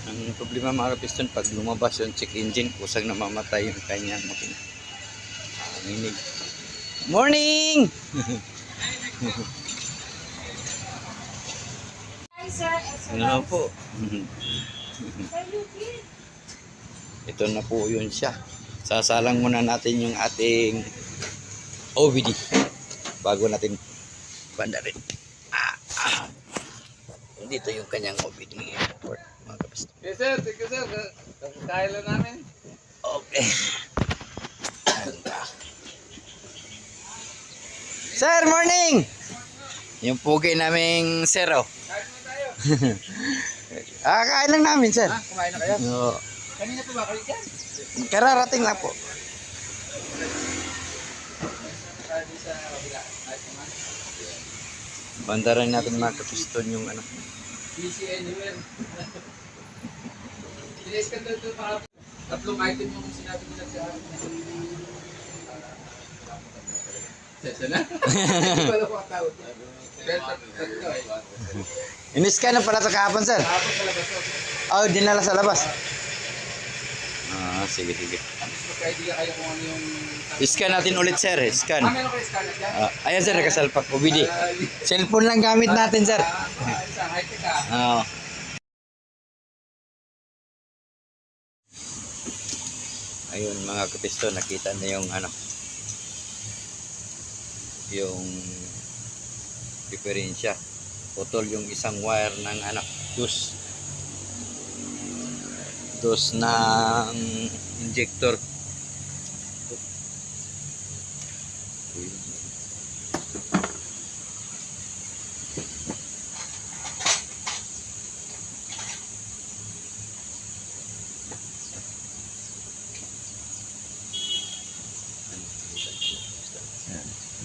Ang problema mga kapiston, pag lumabas yung check engine, kusang namamatay yung kanyang makina. Nanginig. Morning! Hi, sir. Ano po? Ito na po yun siya. Sasalang muna natin yung ating OBD bago natin bandarin. Dito yung kanyang OBD report, mga kapiston. Yes sir, thank you sir. Kaya lang namin. Okay. Sir, morning! Yung pugi naming sir, oh. Kain na tayo. Kain lang namin, sir. Kumain na kayo? Oo. Kanina pa ba kayo dyan? Kararating lang po. Tayo sa kabila. Ayos naman. Bandaran natin mga kapiston yung ano. Easy anywhere. Bilis ka doon para tatlong item yung sinabi nila sa Sesa na? Wala ko katawad. Tatlo eh. Inis-scan na pala sa kahapon, sir. Tapos pala ba ito? Oh, dinala sa labas. Sige, sige. Tapos magka-idea kayo kung ano yung... I-scan natin ulit, sir. Scan. Meron kayo scanner dyan? Ayan, sir. Nakasalpak. OBD. Cellphone lang gamit natin, sir. Isang high-tech ah. Oo. Ayun, mga kapiston. Nakita na yung ano. Yung diferensya. Putol yung isang wire ng ano. Dos ng injector.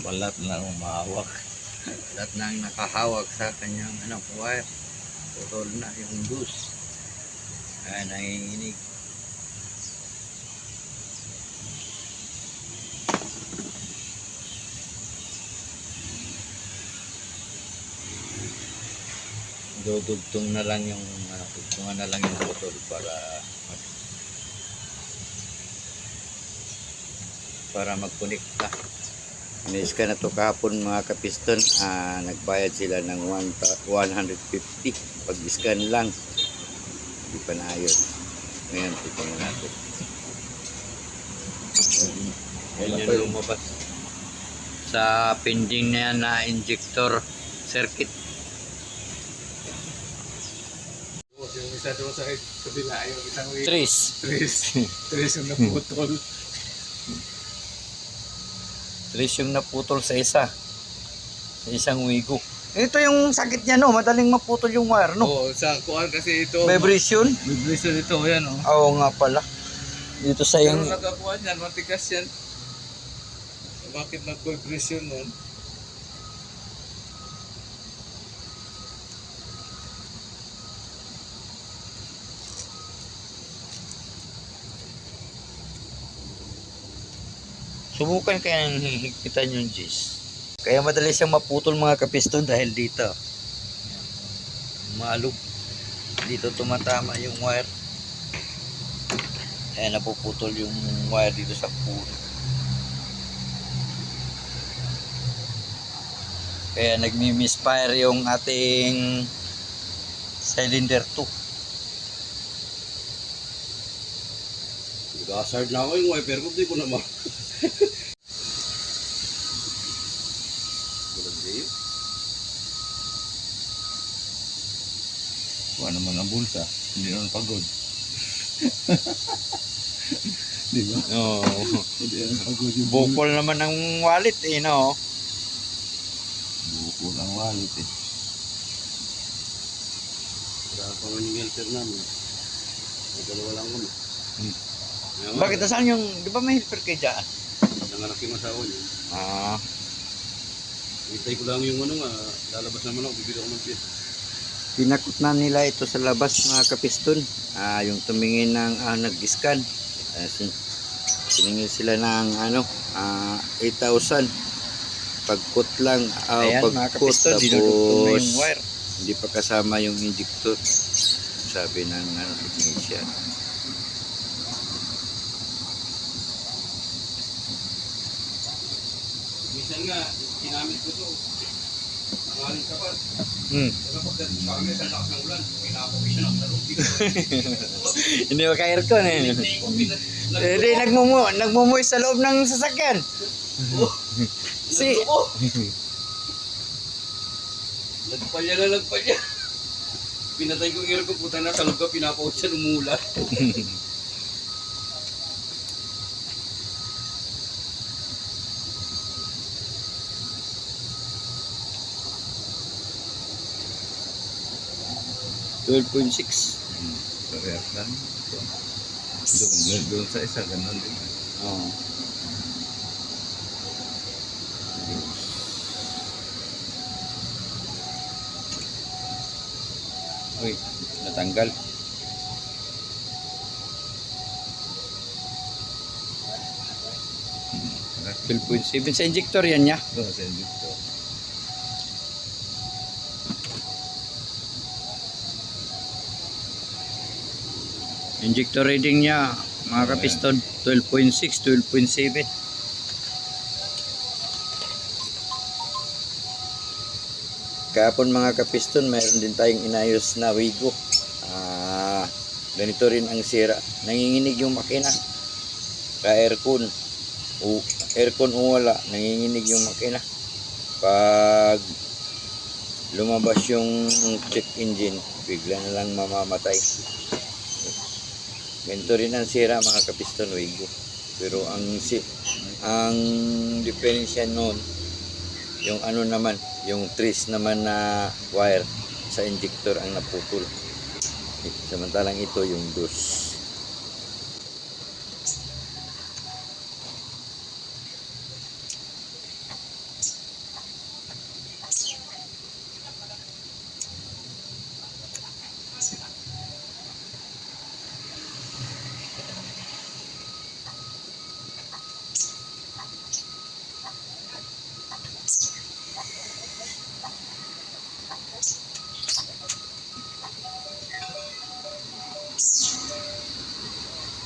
Balat na umahawak. Balat na ang nakahawak sa kanyang ano, wire. Putol na yung dos. Ay, nanginginig. Dudugtong na lang yung dugtungan na lang yung motor para magkonekta. Inis-scan na to kahapon mga kapiston. Nagbayad sila ng 150 pag-scan lang. Hindi pa naayos. Ngayon, titingnan natin. Kailan lumabas sa pending na yan na injector circuit. Yung isa doon sa kabila, yung isang way. Tres yung naputol. Tres yung naputol sa isa. Sa isang wigo. Ito yung sakit niya, no? Madaling maputol yung wire, no? Oo, sa kuwan kasi ito. Vibration? Vibration ito, yan o. Oo nga pala. Dito sa Pero yung... nagkakuhan yan, matigas yan. Bakit nag-vibration nun? Subukan kaya ng hihigpitan yung G's. Kaya madali siyang maputol mga kapiston dahil dito. Malug. Dito tumatama yung wire. Kaya napuputol yung wire dito sa puno. Kaya nagmi-misfire yung ating cylinder 2. Nag-hazard na ako yung wiper ko, di ko naman. Kuha naman ang bulsa, hindi naman pagod. Di ba? Oo. Hindi naman pagod yung Bukol naman ng wallet eh, no? bukol ang wallet eh. Wala pa man yung helper namin. May dalawa lang kami. Bakit nasaan yung, di ba may helper kayo dyan? Nanganak yung asawa niya. Ah, Hintay ko lang yung ano nga, lalabas naman ako, bibili ako ng piyesa. pinakot na nila ito sa labas mga kapiston. Yung tumingin ng nag-scan. Tumingin sila ng 8,000. Pagkot lang, ayan mga pagkot kapiston, dinudugtong na yung Tapos wire. hindi pa kasama yung injector. sabi ng technician. Minsan nga, ginamit ko to. Nangaling ka pa. Hmm. Kaya pagdating sa amin, sa lakas ng ulan, pinapawisan ako sa loob. Hindi maka-aircon eh. Hindi ko Hindi, nagmumuy sa loob ng sasakyan. Si... Nagpalya na nagpalya. Pinatay ko yung aircon, puta na sa loob ka, pinapawisan, umulan. Parehas lang. Doon sa isa, ganun din. Oo. Uy, natanggal. Hmm. 12.7 sa injector yan niya. Doon sa injector. Injector reading niya, mga kapiston, 12.6, 12.7. Kahapon mga kapiston, mayroon din tayong inayos na Wigo. Ganito rin ang sira. Nanginginig yung makina. Ka-aircon. Aircon o wala, nanginginig yung makina. Pag lumabas yung check engine, bigla na lang mamamatay. Ganito rin ang sira mga kapiston Wigo. Pero ang diferensya noon, yung ano naman, yung trace naman na wire sa injector ang naputol. Samantalang ito yung dus.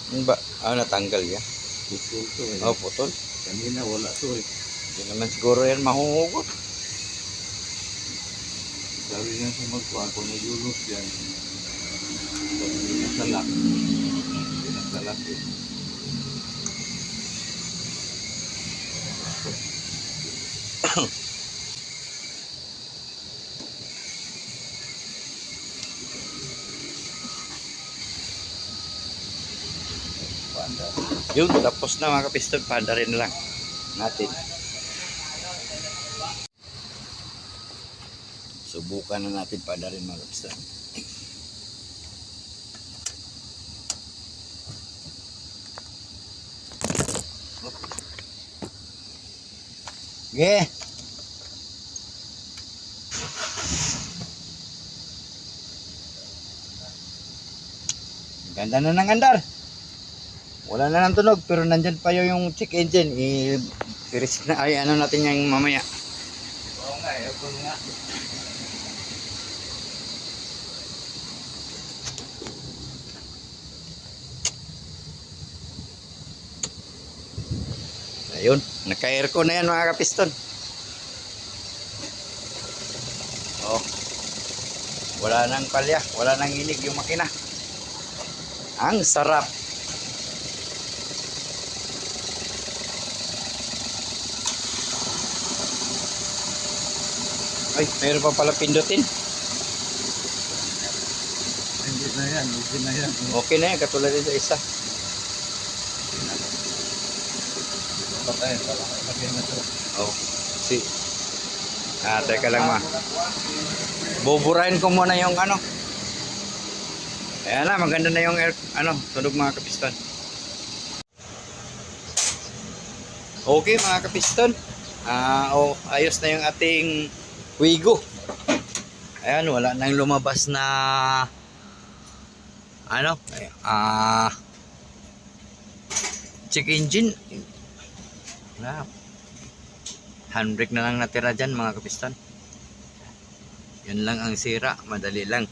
Ano ba? Natanggal yan. Putol to eh. Oh, putol. Kanina wala to eh. Hindi naman siguro yan mahuhugot. Sabi nga sa magkuhan, kung nag-ulos yan, pag pinasalak, eh. Yun, tapos na mga kapiston, pada rin lang natin. Subukan na natin pada rin mga kapiston. Okay. Ganda na ng andar. Wala na ng tunog pero nandyan pa yung check engine. I-reset na ay ano natin yung mamaya. Oo nga, aircon nga. Ayun, naka-aircon na yan mga kapiston. Oh. Wala nang palya, wala nang inig yung makina. Ang sarap. Ay, mayroon pa pala pindutin. Hindi na yan, okay na yan. Okay na yan, katulad din sa isa. Patay, palaki na to. Oh, teka lang ma. Buburahin ko muna yung ano. Ayan na, maganda na yung tunog mga kapiston. Okay mga kapiston. Ayos na yung ating Wigo. Ayan, wala nang lumabas na check engine. Wala. Handbrake na lang natira dyan mga kapiston. Yun lang ang sira, madali lang.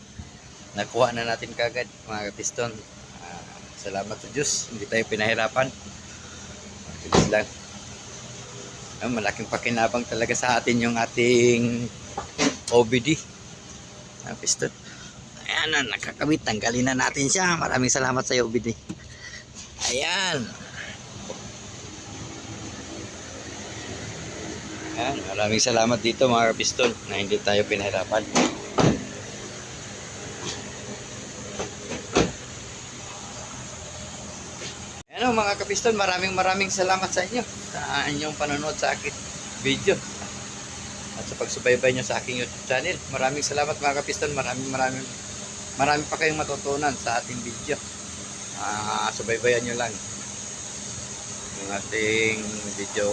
nakuha na natin kagad mga kapiston. Salamat sa Diyos, hindi tayo pinahirapan. Bilis lang. Malaking pakinabang talaga sa atin yung ating OBD. Piston. Ayan na, nakakabit. Tanggalin na natin siya. Maraming salamat sa iyo, OBD. Ayan. Ayan, maraming salamat dito mga kapiston na hindi tayo pinahirapan. Ano mga kapiston, maraming salamat sa inyo sa inyong panonood sa aking video at sa pagsubaybay nyo sa aking YouTube channel. Maraming salamat mga kapiston, marami pa kayong matutunan sa ating video. Subaybayan nyo lang yung ating video.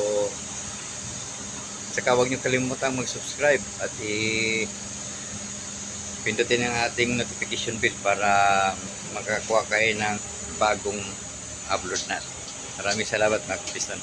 Saka huwag nyo kalimutang mag-subscribe at pindutin ang ating notification bell para makakuha kayo ng bagong upload natin. Maraming salamat mga kapiston.